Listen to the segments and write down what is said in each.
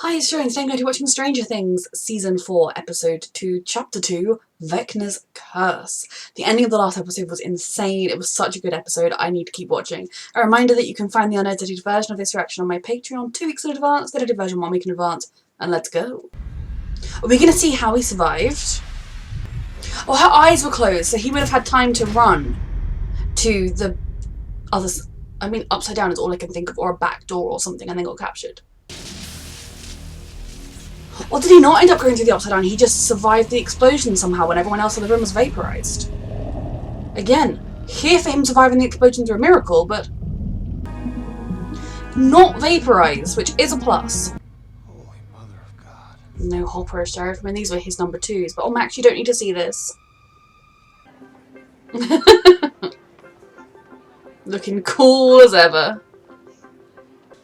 Hi, it's Joan. Today I'm going to be watching Stranger Things Season 4, Episode 2, Chapter 2, Vecna's Curse. The ending of the last episode was insane. It was such a good episode. I need to keep watching. A reminder that you can find the unedited version of this reaction on my Patreon 2 weeks in advance, the edited version 1 week in advance, and let's go. Are we going to see how he survived? Oh, her eyes were closed, so he would have had time to run to the other... I mean, upside down is all I can think of, or a back door or something, and then got captured. Or did he not end up going through the upside down? He just survived the explosion somehow when everyone else in the room was vaporized. Again, here for him surviving the explosion through a miracle, but not vaporized, which is a plus. Holy Mother of God. No Hopper or Sheriff. I mean, these were his number 2s. But oh, Max, you don't need to see this. Looking cool as ever.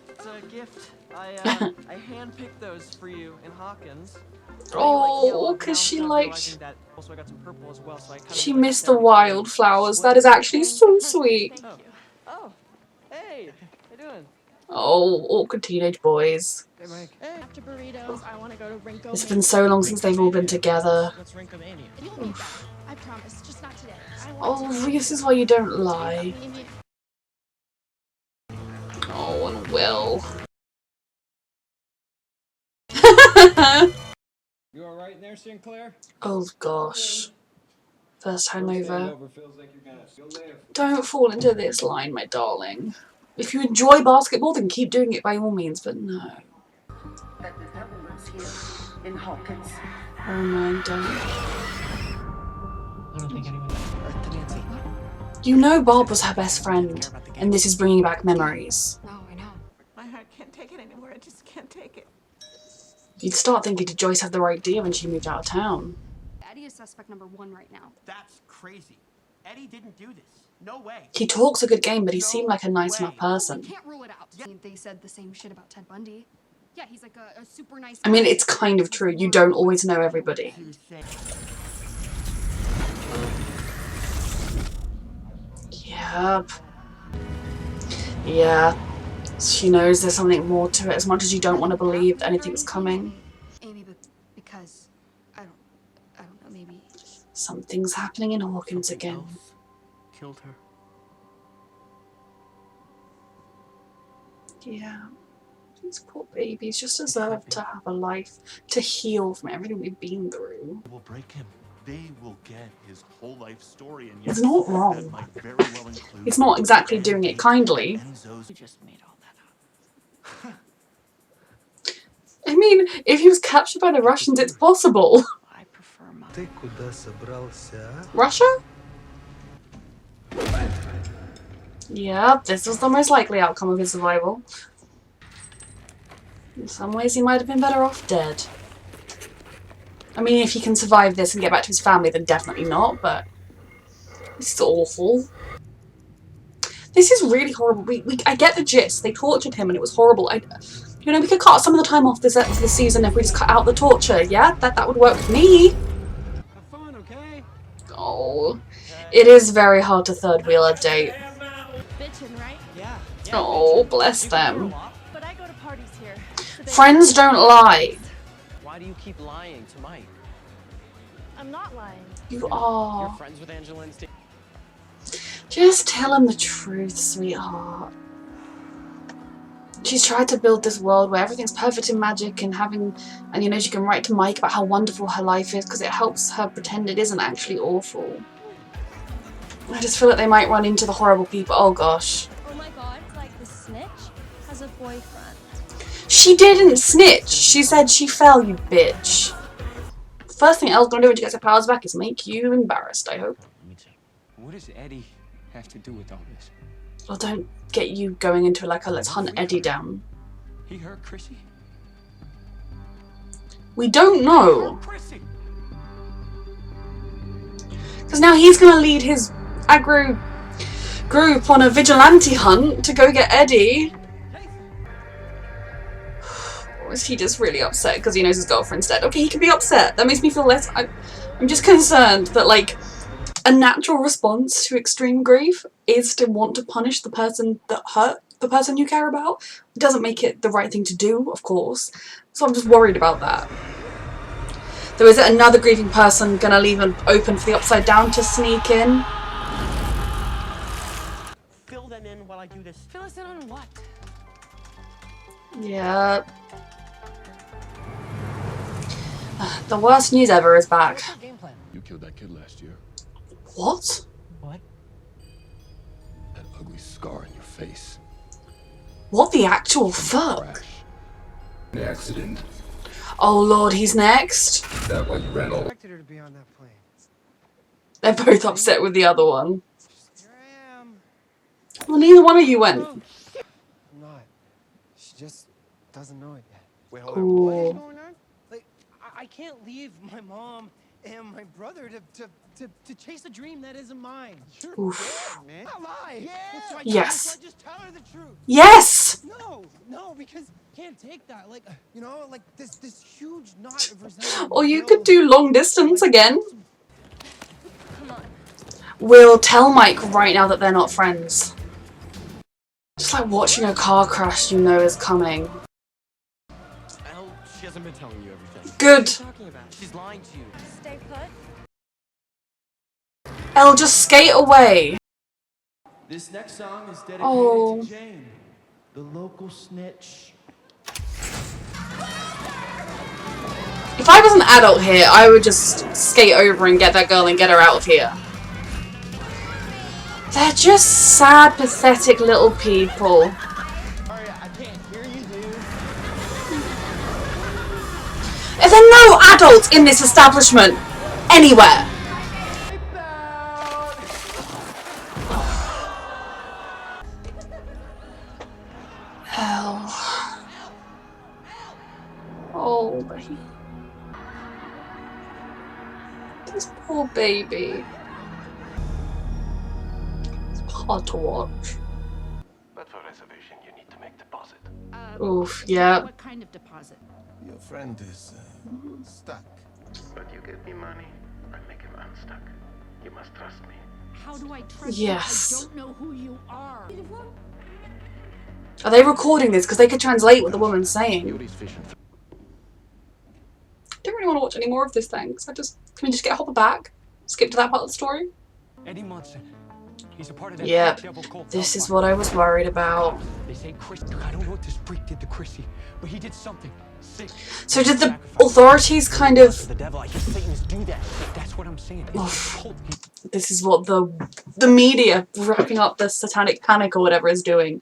It's a gift. I handpicked those for you in Hawkins. Oh, because she liked... She missed the wildflowers. That is actually so sweet. Oh, hey, how you doing? Oh, awkward teenage boys. Hey, Mike. After burritos, I want to go to Rinko. It's been so long since they've all been together. You'll need that. I promise, just not today. Oh, this is why you don't lie. Oh, and Will. You alright in there, Sinclair? Oh gosh. First time over. Don't fall into this line, my darling. If you enjoy basketball, then keep doing it by all means, but no. Oh no, don't. I don't think anyone hurt Nancy. You know Bob was her best friend, and this is bringing back memories. No, I know. My heart can't take it anymore. I just can't take it. You'd start thinking, did Joyce have the right idea when she moved out of town? Eddie is suspect number 1 right now. That's crazy. Eddie didn't do this. No way. He talks a good game, but he seemed like a nice enough person. We can't rule it out. They said the same shit about Ted Bundy. Yeah, he's like a super nice I mean, it's kind of true. You don't always know everybody. Yep. Yeah. She knows there's something more to it, as much as you don't want to believe anything's coming. Amy, but because I don't know, maybe Something's happening in Hawkins again. Killed her. Yeah. These poor babies just deserve to have a life, to heal from everything we've been through. Will break him. They will get his whole life story, and It's not wrong. might very well include It's not exactly doing it kindly. Enzo's. You just made all that up. I mean, if he was captured by the Russians, it's possible. I prefer mine. Ты куда собрался, а? Russia? Yeah, this was the most likely outcome of his survival. In some ways, he might have been better off dead. I mean, if he can survive this and get back to his family, then definitely not, but this is awful. This is really horrible. I get the gist. They tortured him and it was horrible. You know, we could cut some of the time off this season if we just cut out the torture, yeah? That would work for me. Have fun, okay? Oh, it is very hard to third wheel a date. bitchin', right? Yeah. Oh, bless them. But I go to parties here. Friends don't lie. Why do you keep lying to Mike? I'm not lying. You You're are. friends with Angela and Steve. Just tell him the truth, sweetheart. She's tried to build this world where everything's perfect and magic and you know, she can write to Mike about how wonderful her life is because it helps her pretend it isn't actually awful. I just feel like they might run into the horrible people. Oh gosh. Oh my god, like the snitch has a boyfriend. She didn't snitch. She said she fell, you bitch. First thing Elle's gonna do when she gets her powers back is make you embarrassed, I hope. Let me check. What does Eddie have to do with all this? Well, don't get you going into like a let's hunt Eddie down. He hurt Chrissy? We don't know. Chrissy! Because now he's gonna lead his aggro group on a vigilante hunt to go get Eddie. Or is he just really upset because he knows his girlfriend's dead? Okay, he can be upset. That makes me feel less... I'm just concerned that, like, a natural response to extreme grief is to want to punish the person that hurt the person you care about. It doesn't make it the right thing to do, of course, So I'm just worried about that. Though, is it another grieving person gonna leave it open for the Upside Down to sneak in? Fill them in while I do this. Fill us in on what? Yeah. The worst news ever is back. What's our game plan? You killed that kid last year. What? What? That ugly scar in your face. What the actual fuck? Crash. An accident. Oh lord, he's next. That why you ran I all. expected her to be on that plane. They're both upset with the other one. Here I am. Well, neither one of you went. I'm not. She just doesn't know it yet. Wait, hold Ooh. What is going on? Like, I can't leave my mom and my brother to chase a dream that isn't mine. You're Oof. dead, man. I lie. Yeah. So Yes. I just tell her the truth. Yes! No, because can't take that. Like, you know, like this huge knot of resentment. Or you will could do long distance like, again. Come on. We'll tell Mike right now that they're not friends. Just like watching a car crash you know is coming. Elle, she hasn't been telling you everything. Good. What are you talking about? She's lying to you. Stay put. Elle, just skate away. This next song is dedicated Oh. to Jane, the local snitch. If I was an adult here, I would just skate over and get that girl and get her out of here. They're just sad, pathetic little people. Sorry, I can't hear you, dude. Are there no adults in this establishment? Anywhere? Hell. Oh, baby. This poor baby. It's hard to watch. But for reservation, you need to make deposit. Oof, yeah. What kind of deposit? Your friend is stuck. But you give me money, I make him unstuck. You must trust me. How do I trust Yes. you? I don't know who you are. Are they recording this? Because they could translate what the woman's saying. Yuri's fishing. I don't really want to watch any more of this, thanks. Can we just get Hopper back? Skip to that part of the story? Eddie Munson. He's a part of that Yep. devil cult. This is what I was worried about. They say Chris. I don't know what this freak did to Chrissy, but he did something sick. So did the authorities kind of... The devil. I hear Satanists do that. That's what I'm saying. It's a cult. This is what the media wrapping up the satanic panic or whatever is doing.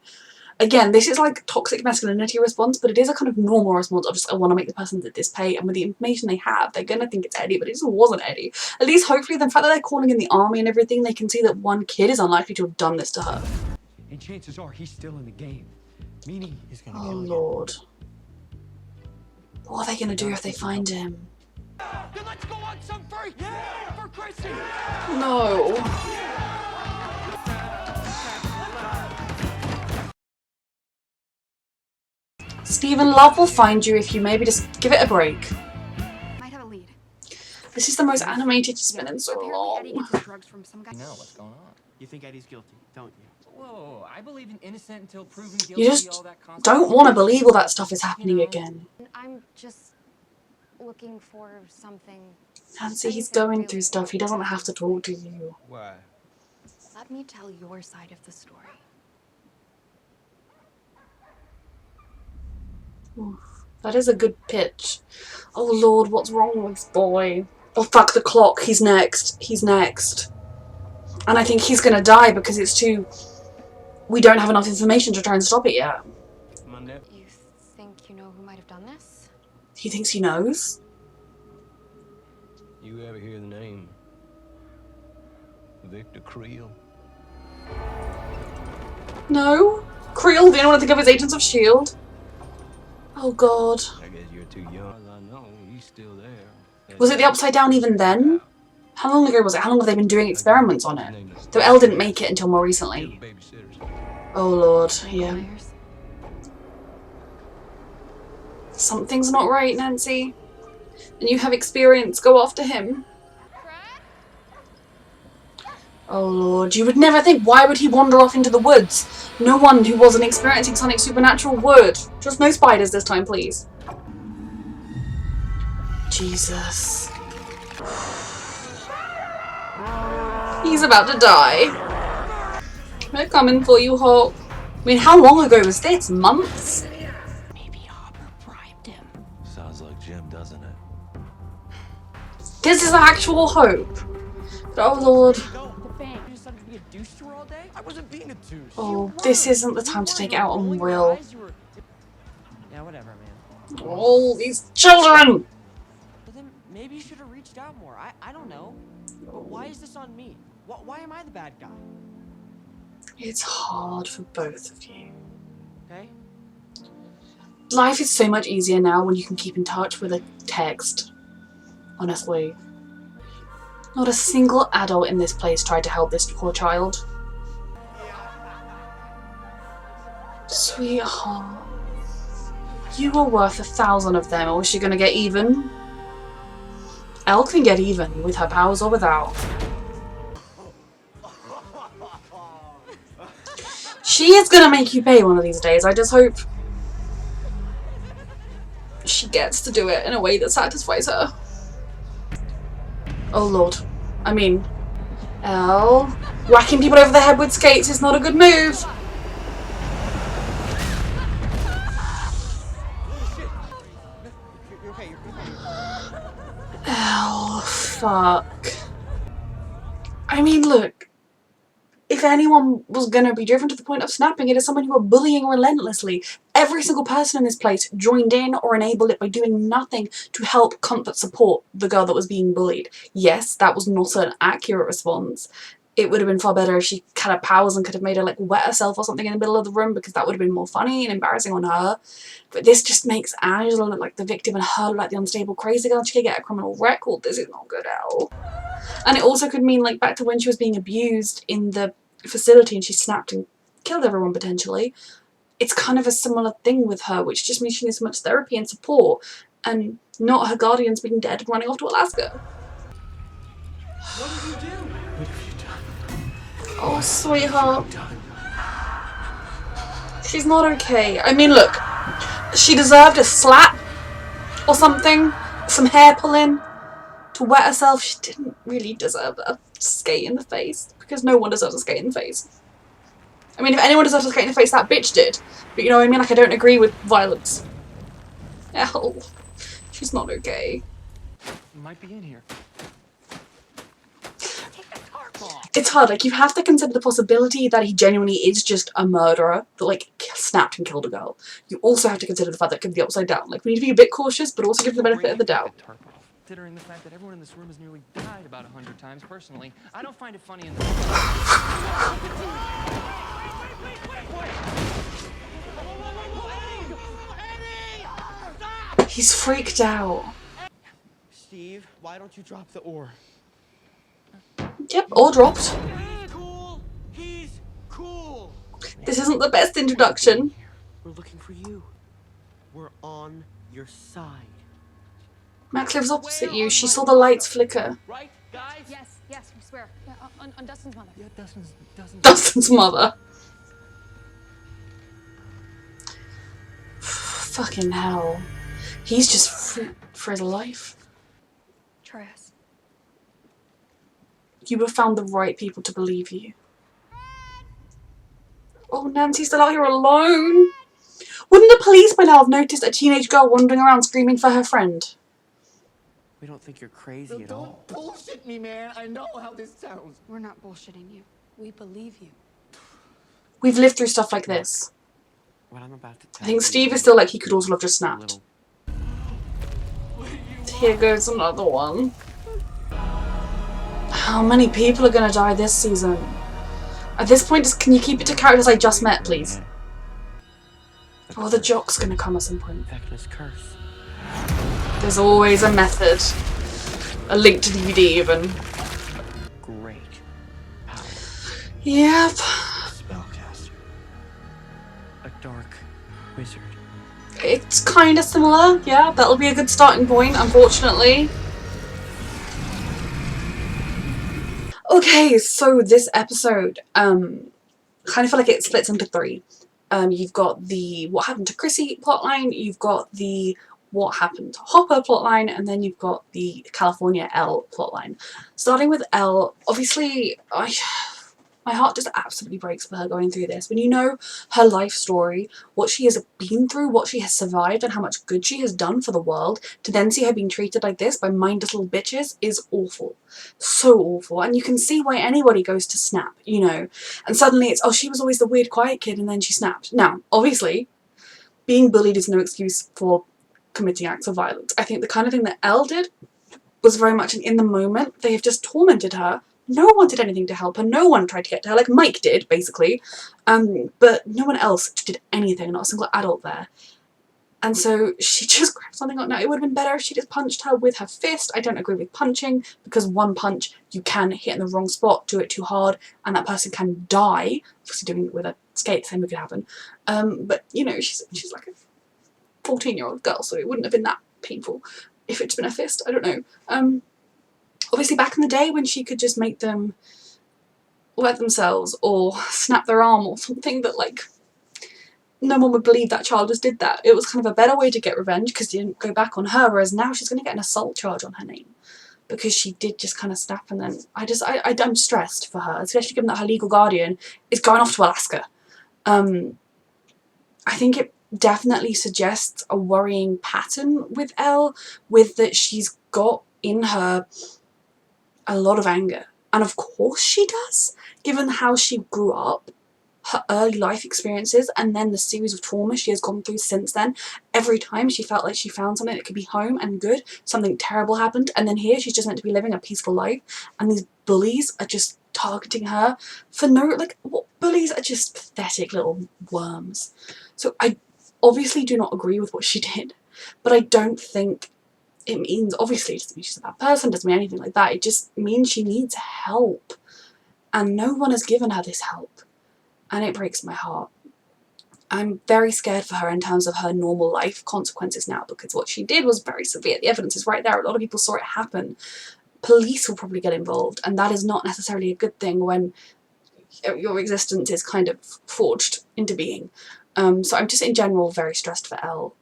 Again, this is like toxic masculinity response, but it is a kind of normal response of just, I want to make the person that dispay, and with the information they have, they're gonna think it's Eddie, but it just wasn't Eddie. At least, hopefully, the fact that they're calling in the army and everything, they can see that one kid is unlikely to have done this to her. And chances are he's still in the game. Meaning he's gonna Oh, kill you. Lord. What are they gonna do if they find him? Then let's go on some free for Chrissy. No. Stephen, love will find you if you maybe just give it a break. Might have a lead. This is the most animated she's been in so Apparently Eddie long. gets his drugs from some guy. You know what's going on. You think Eddie's guilty, don't you? Whoa, I believe in innocent until proven guilty. You just all that concept. don't want to believe all that stuff is happening again. I'm just looking for something. Nancy, he's going through stuff. He doesn't have to talk to you. Why? Let me tell your side of the story. Oof, that is a good pitch. Oh Lord, what's wrong with this boy? Oh fuck the clock, he's next. He's next. And I think he's gonna die because it's too... We don't have enough information to try and stop it yet. Monday. You think you know who might have done this? He thinks he knows? You ever hear the name Victor Creel? No? Creel, the only one to think of is Agents of S.H.I.E.L.D. Oh God. I guess you're too young. I know he's still there. Was it the Upside Down even then? How long ago was it? How long have they been doing experiments on it? Though Elle didn't make it until more recently. Oh Lord, yeah. Myers? Something's not right, Nancy. And you have experience, go after him. Oh Lord, you would never think, why would he wander off into the woods? No one who wasn't experiencing something supernatural would. Just no spiders this time, please. Jesus. He's about to die. We're coming for you, Hulk. I mean, how long ago was this? Months? Maybe Hopper bribed him. Sounds like Jim, doesn't it? This is actual hope. Oh lord. You decided to be a douche to her all day? I wasn't being a douche. Oh, this isn't the time to take it out on Will. Yeah, whatever, man. Oh, these children! But then maybe you should have reached out more. I don't know. But why is this on me? Why am I the bad guy? It's hard for both of you. Okay? Life is so much easier now when you can keep in touch with a text. Honestly. Not a single adult in this place tried to help this poor child. Sweetheart. You were worth 1,000 of them, or was she gonna get even? Elle can get even, with her powers or without. She is gonna make you pay one of these days, I just hope she gets to do it in a way that satisfies her. Oh lord. I mean, Elle, whacking people over the head with skates is not a good move. Oh, fuck. I mean, look. If anyone was going to be driven to the point of snapping, it is someone you were bullying relentlessly. Every single person in this place joined in or enabled it by doing nothing to help, comfort, support the girl that was being bullied. Yes, that was not an accurate response. It would have been far better if she had her powers and could have made her like wet herself or something in the middle of the room, because that would have been more funny and embarrassing on her. But this just makes Angela look like the victim and her look like the unstable crazy girl. She could get a criminal record. This is not good at all. And it also could mean like back to when she was being abused in the facility and she snapped and killed everyone potentially. It's kind of a similar thing with her, which just means she needs so much therapy and support, and not her guardians being dead and running off to Alaska. What did you do? What have you done? Oh, sweetheart. She's not okay. I mean, look, she deserved a slap or something, some hair pulling to wet herself. She didn't really deserve a skate in the face, because no one deserves a skate in the face. I mean, if anyone deserves a skate in the face, that bitch did. But you know what I mean? Like, I don't agree with violence. Hell, she's not okay. You might be in here. It's hard, like, you have to consider the possibility that he genuinely is just a murderer that, like, snapped and killed a girl. You also have to consider the fact that it could be upside down. Like, we need to be a bit cautious, but also give the benefit of the doubt. Considering the fact that everyone in this room has nearly died about 100 times personally, I don't find it funny in He's freaked out. Steve, why don't you drop the ore? Yep, all dropped. He's cool. He's cool. This isn't the best introduction. We're looking for you. We're on your side. Max lives opposite you. She saw the lights flicker. Right, guys? Yes, yes, we swear. Yeah, on Dustin's mother. Yeah, Dustin's. Dustin's mother. Fucking hell. He's just for his life. Troyes. You have found the right people to believe you. Oh, Nancy's still out here alone. Wouldn't the police by now have noticed a teenage girl wandering around screaming for her friend? We don't think you're crazy at all. Don't bullshit me, man. I know how this sounds. We're not bullshitting you. We believe you. We've lived through stuff like this. What I'm about to tell I think you Steve is still like he could also have just snapped. Here goes another one. How many people are going to die this season? At this point, can you keep it to characters I just met, please? Oh, the jock's going to come at some point. Vecna's curse. There's always a method. A link to DVD even. Great power. Yep. Spellcaster. A dark wizard. It's kind of similar, yeah. That'll be a good starting point, unfortunately. Okay, so this episode, kind of feel like it splits into three. You've got the what happened to Chrissy plotline, you've got the what happened to Hopper plotline, and then you've got the California Elle plotline. Starting with Elle, obviously, my heart just absolutely breaks for her going through this. When you know her life story, what she has been through, what she has survived, and how much good she has done for the world, to then see her being treated like this by mindless little bitches is awful. So awful. And you can see why anybody goes to snap, you know. And suddenly it's, oh, she was always the weird quiet kid and then she snapped. Now, obviously, being bullied is no excuse for committing acts of violence. I think the kind of thing that Elle did was very much an in the moment. They have just tormented her. No one did anything to help her. No one tried to get to her. Like Mike did, basically. But no one else did anything. Not a single adult there. And so she just grabbed something up. Now, it would have been better if she just punched her with her fist. I don't agree with punching, because one punch, you can hit in the wrong spot, do it too hard, and that person can die. Obviously doing it with a skate, the same could happen. But, you know, she's like a 14-year-old girl, so it wouldn't have been that painful if it's been a fist. I don't know. Obviously back in the day when she could just make them wet themselves or snap their arm or something that, like, no one would believe that child just did that. It was kind of a better way to get revenge because you didn't go back on her, whereas now she's going to get an assault charge on her name because she did just kind of snap. And then I'm stressed for her, especially given that her legal guardian is going off to Alaska. I think it definitely suggests a worrying pattern with Elle, with that she's got in her a lot of anger. And of course she does, given how she grew up, her early life experiences, and then the series of trauma she has gone through since then. Every time she felt like she found something that could be home and good, something terrible happened, and then here she's just meant to be living a peaceful life, and these bullies are just targeting her for no, like, what, bullies are just pathetic little worms. So I obviously do not agree with what she did, but I don't think it means, obviously, it doesn't mean she's a bad person, doesn't mean anything like that. It just means she needs help. And no one has given her this help. And it breaks my heart. I'm very scared for her in terms of her normal life consequences now, because what she did was very severe. The evidence is right there. A lot of people saw it happen. Police will probably get involved, and that is not necessarily a good thing when your existence is kind of forged into being. So I'm just in general very stressed for Elle.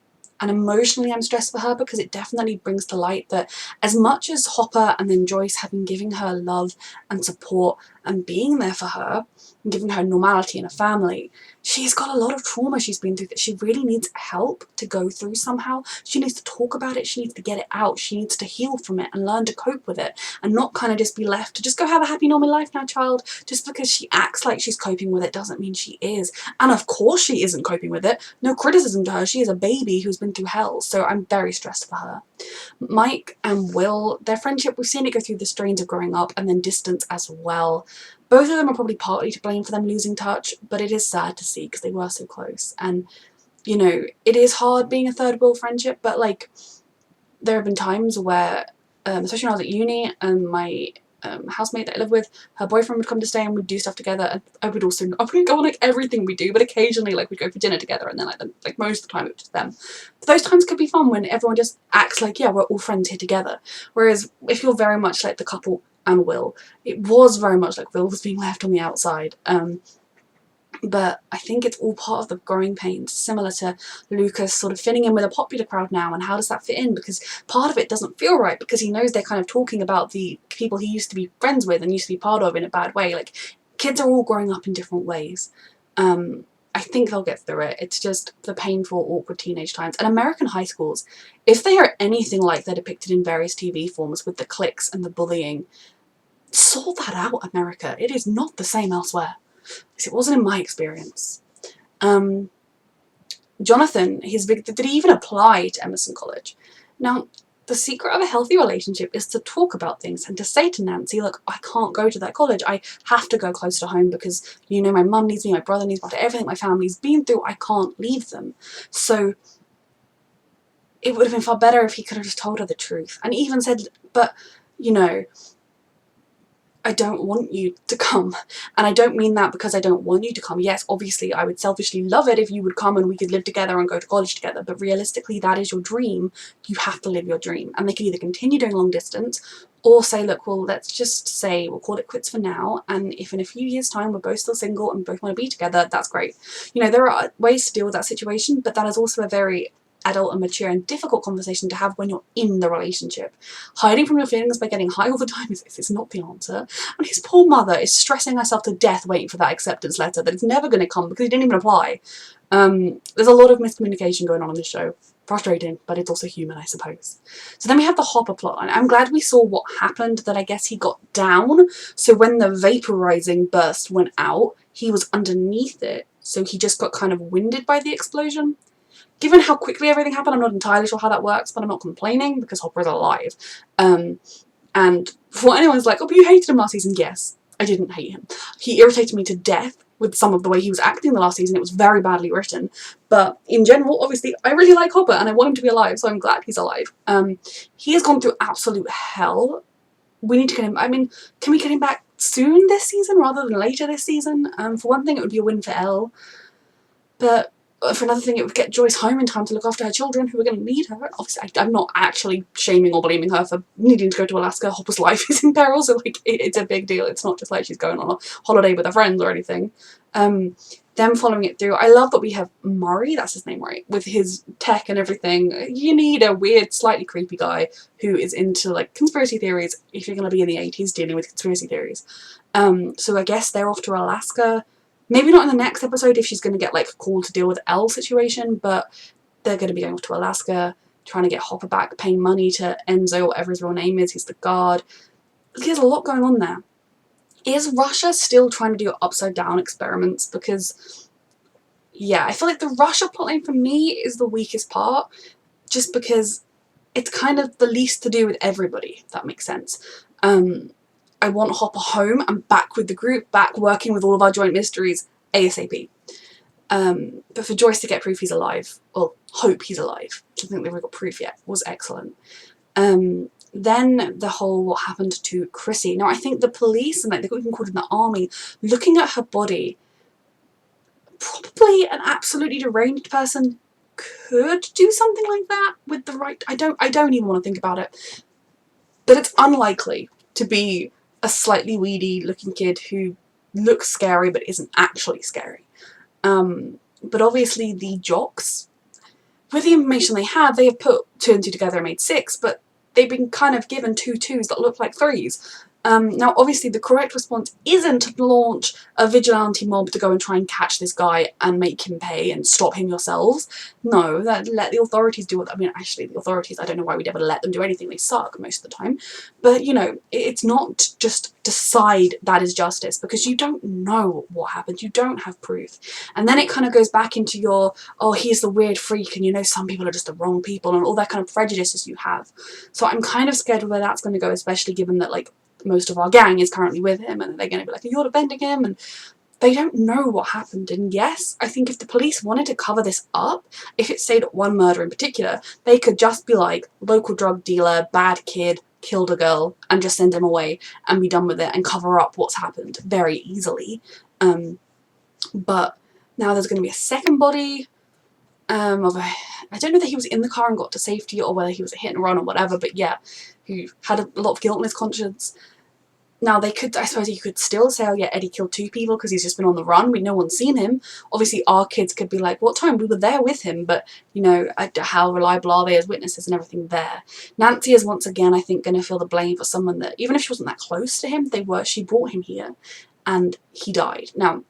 And emotionally I'm stressed for her because it definitely brings to light that as much as Hopper and then Joyce have been giving her love and support and being there for her and giving her normality and a family, she's got a lot of trauma she's been through that she really needs help to go through somehow. She needs to talk about it, she needs to get it out, she needs to heal from it and learn to cope with it and not kind of just be left to just go have a happy normal life now, child. Just because she acts like she's coping with it doesn't mean she is. And of course she isn't coping with it. No criticism to her, she is a baby who's been through hell, so I'm very stressed for her. Mike and Will, their friendship, we've seen it go through the strains of growing up and then distance as well. Both of them are probably partly to blame for them losing touch, but it is sad to see because they were so close. And, you know, it is hard being a third wheel friendship, but, like, there have been times where, especially when I was at uni, and my housemate that I live with, her boyfriend would come to stay and we'd do stuff together, and I wouldn't go on, like, everything we do, but occasionally, like, we'd go for dinner together, and then, like most of the time it was just them. But those times could be fun when everyone just acts like, yeah, we're all friends here together. Whereas if you're very much like the couple and Will, it was very much like Will was being left on the outside. But I think it's all part of the growing pains, similar to Lucas sort of fitting in with a popular crowd now, and how does that fit in? Because part of it doesn't feel right, because he knows they're kind of talking about the people he used to be friends with and used to be part of in a bad way. Like, kids are all growing up in different ways. I think they'll get through it. It's just the painful, awkward teenage times. And American high schools, if they are anything like they're depicted in various TV forms with the cliques and the bullying, sort that out, America. It is not the same elsewhere. Because it wasn't in my experience. Jonathan, did he even apply to Emerson College? Now, the secret of a healthy relationship is to talk about things and to say to Nancy, look, I can't go to that college. I have to go close to home because, you know, my mum needs me, my brother needs me, everything my family's been through, I can't leave them. So it would have been far better if he could have just told her the truth. And even said, but, you know, I don't want you to come. And I don't mean that because I don't want you to come. Yes, obviously, I would selfishly love it if you would come and we could live together and go to college together. But realistically, that is your dream. You have to live your dream. And they can either continue doing long distance or say, look, well, let's just say we'll call it quits for now. And if in a few years' time we're both still single and both want to be together, that's great. You know, there are ways to deal with that situation, but that is also a very adult and mature and difficult conversation to have when you're in the relationship. Hiding from your feelings by getting high all the time is not the answer. And his poor mother is stressing herself to death waiting for that acceptance letter that is never going to come because he didn't even apply. There's a lot of miscommunication going on in this show. Frustrating, but it's also human, I suppose. So then we have the Hopper plot, and I'm glad we saw what happened, that I guess he got down, so when the vaporizing burst went out, he was underneath it, so he just got kind of winded by the explosion. Given how quickly everything happened, I'm not entirely sure how that works, but I'm not complaining because Hopper is alive. And for anyone's like, oh, but you hated him last season, yes, I didn't hate him. He irritated me to death with some of the way he was acting the last season. It was very badly written. But in general, obviously, I really like Hopper and I want him to be alive, so I'm glad he's alive. He has gone through absolute hell. We need to get him, I mean, can we get him back soon this season rather than later this season? For one thing, it would be a win for Elle. But for another thing, it would get Joyce home in time to look after her children who are going to need her. Obviously, I'm not actually shaming or blaming her for needing to go to Alaska. Hopper's life is in peril, so like it's a big deal. It's not just like she's going on a holiday with her friends or anything. Them following it through. I love that we have Murray, that's his name, right? With his tech and everything. You need a weird, slightly creepy guy who is into like conspiracy theories if you're going to be in the 80s dealing with conspiracy theories. So I guess they're off to Alaska. Maybe not in the next episode if she's going to get like called to deal with Elle's situation, but they're going to be going off to Alaska, trying to get Hopper back, paying money to Enzo, whatever his real name is. He's the guard. There's a lot going on there. Is Russia still trying to do upside down experiments? Because, yeah, I feel like the Russia plotline for me is the weakest part, just because it's kind of the least to do with everybody, if that makes sense. I want Hopper home and back with the group, back working with all of our joint mysteries ASAP. But for Joyce to get proof he's alive, or hope he's alive, I don't think they've got proof yet, was excellent. Then the whole what happened to Chrissy. Now I think the police and like they've even called in the army, looking at her body, probably an absolutely deranged person could do something like that with the right. I don't even want to think about it, but it's unlikely to be a slightly weedy looking kid who looks scary but isn't actually scary. But obviously the jocks, with the information they have put 2 and 2 together and made 6, but they've been kind of given 2 2s that look like 3s. Now obviously the correct response isn't to launch a vigilante mob to go and try and catch this guy and make him pay and stop him yourselves. No, let the authorities do what, I mean actually the authorities, I don't know why we'd ever let them do anything, they suck most of the time. But you know, it's not just decide that is justice because you don't know what happened, you don't have proof. And then it kind of goes back into your, oh he's the weird freak and you know some people are just the wrong people and all that kind of prejudices you have. So I'm kind of scared where that's going to go, especially given that like most of our gang is currently with him and they're going to be like, you're defending him, and they don't know what happened. And yes, I think if the police wanted to cover this up, if it stayed at one murder in particular, they could just be like, local drug dealer, bad kid, killed a girl, and just send him away and be done with it and cover up what's happened very easily. But now there's going to be a second body of a, I don't know that he was in the car and got to safety or whether he was a hit and run or whatever, but yeah, who had a lot of guilt in his conscience. Now they could, I suppose you could still say, oh yeah, Eddie killed 2 people because he's just been on the run, no one's seen him. Obviously our kids could be like, what time? We were there with him, but you know, how reliable are they as witnesses and everything there. Nancy is once again, I think, going to feel the blame for someone that, even if she wasn't that close to him, she brought him here and he died. Now,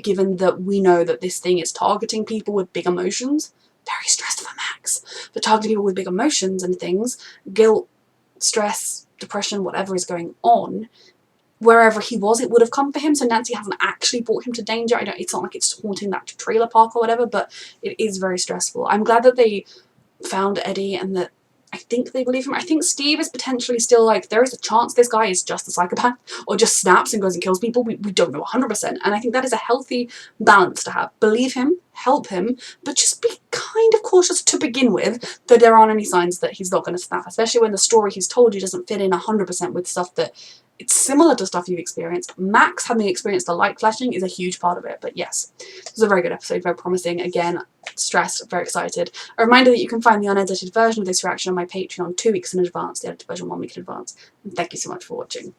given that we know that this thing is targeting people with big emotions, very stressed for Max, but targeting people with big emotions and things, guilt, stress, depression, whatever is going on, wherever he was, it would have come for him. So Nancy hasn't actually brought him to danger. It's not like it's haunting that trailer park or whatever, but it is very stressful. I'm glad that they found Eddie and that I think they believe him. I think Steve is potentially still like, there is a chance this guy is just a psychopath or just snaps and goes and kills people. We don't know 100%. And I think that is a healthy balance to have. Believe him, help him, but just be kind of cautious to begin with that there aren't any signs that he's not going to snap, especially when the story he's told you doesn't fit in 100% with stuff that it's similar to stuff you've experienced. Max having experienced the light flashing is a huge part of it, but yes, it was a very good episode, very promising. Again, stressed, very excited. A reminder that you can find the unedited version of this reaction on my Patreon 2 weeks in advance, the edited version 1 week in advance. And thank you so much for watching.